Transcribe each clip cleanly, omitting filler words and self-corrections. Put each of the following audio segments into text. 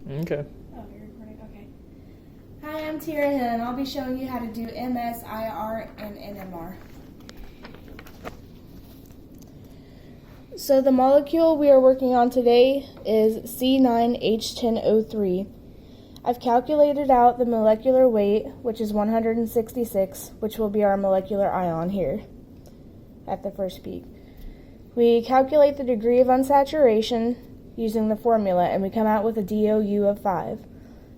Okay. Oh, you're recording? Okay. Hi, I'm Tira Hill, and I'll be showing you how to do MS, IR, and NMR. So the molecule we are working on today is C6H10O3. I've calculated out the molecular weight, which is 166, which will be our molecular ion here at the first peak. We calculate the degree of unsaturation using the formula, and we come out with a DOU of 5.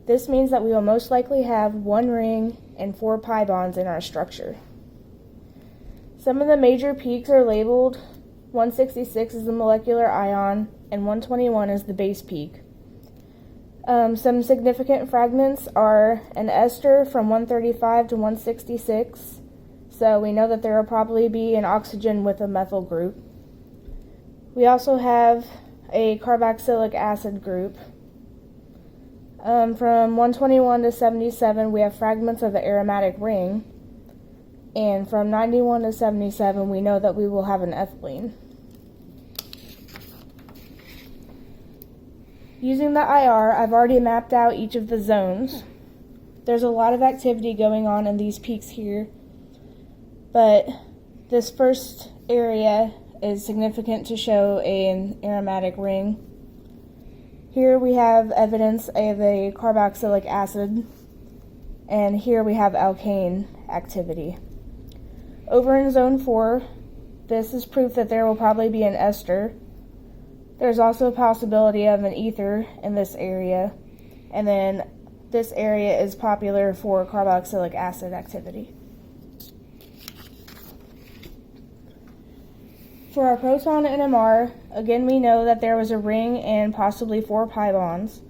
This means that we will most likely have 1 ring and 4 pi bonds in our structure. Some of the major peaks are labeled. 166 is the molecular ion, and 121 is the base peak. Some significant fragments are an ester from 135 to 166, so we know that there will probably be an oxygen with a methyl group. We also have a carboxylic acid group. From 121 to 77, we have fragments of the aromatic ring, and from 91 to 77, we know that we will have an ethylene. Using the IR, I've already mapped out each of the zones. There's a lot of activity going on in these peaks here, but this first area is significant to show an aromatic ring. Here we have evidence of a carboxylic acid, and here we have alkane activity. Over in zone 4, this is proof that there will probably be an ester. There's also a possibility of an ether in this area, and then this area is popular for carboxylic acid activity. For our proton NMR, again we know that there was a ring and possibly 4 pi bonds,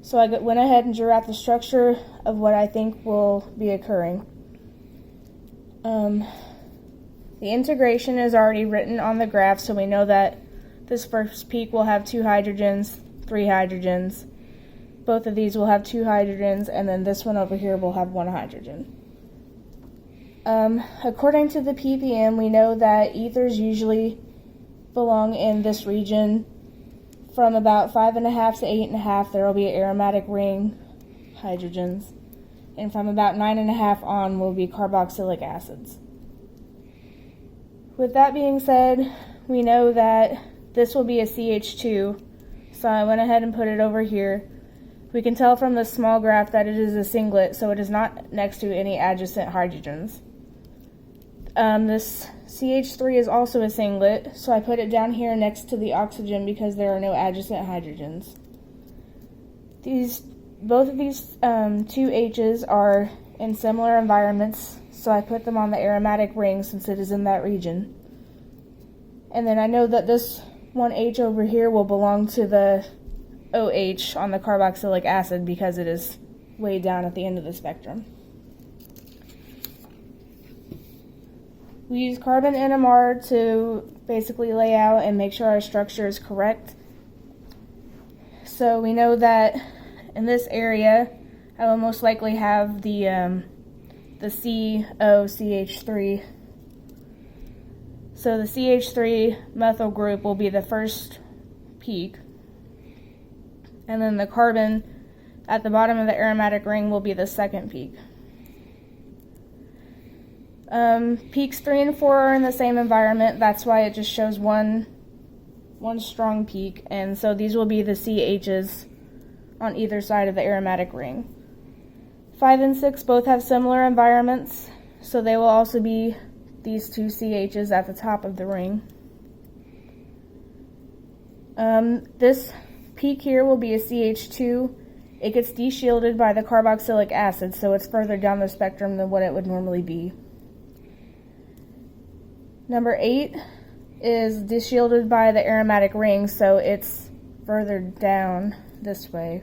so I went ahead and drew out the structure of what I think will be occurring. The integration is already written on the graph, so we know that this first peak will have 2 hydrogens, 3 hydrogens. Both of these will have 2 hydrogens, and then this one over here will have 1 hydrogen. According to the ppm, we know that ethers usually belong in this region. From about 5.5 to 8.5, there will be an aromatic ring, hydrogens, and from about 9.5 on will be carboxylic acids. With that being said, we know that this will be a CH2, so I went ahead and put it over here. We can tell from the small graph that it is a singlet, so it is not next to any adjacent hydrogens. This CH3 is also a singlet, so I put it down here next to the oxygen because there are no adjacent hydrogens. Both of these 2 H's are in similar environments, so I put them on the aromatic ring since it is in that region. And then I know that this 1H over here will belong to the OH on the carboxylic acid because it is way down at the end of the spectrum. We use carbon NMR to basically lay out and make sure our structure is correct. So we know that in this area, I will most likely have the COCH3. So the CH3 methyl group will be the first peak, and then the carbon at the bottom of the aromatic ring will be the second peak. Peaks 3 and 4 are in the same environment, that's why it just shows one strong peak, and so these will be the CHs on either side of the aromatic ring. 5 and 6 both have similar environments, so they will also be these 2 CHs at the top of the ring. This peak here will be a CH2. It gets deshielded by the carboxylic acid, so it's further down the spectrum than what it would normally be. Number 8 is deshielded by the aromatic ring, so it's further down this way.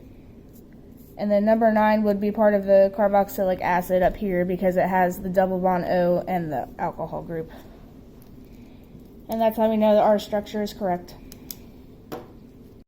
And then number 9 would be part of the carboxylic acid up here because it has the double bond O and the alcohol group. And that's how we know that our structure is correct.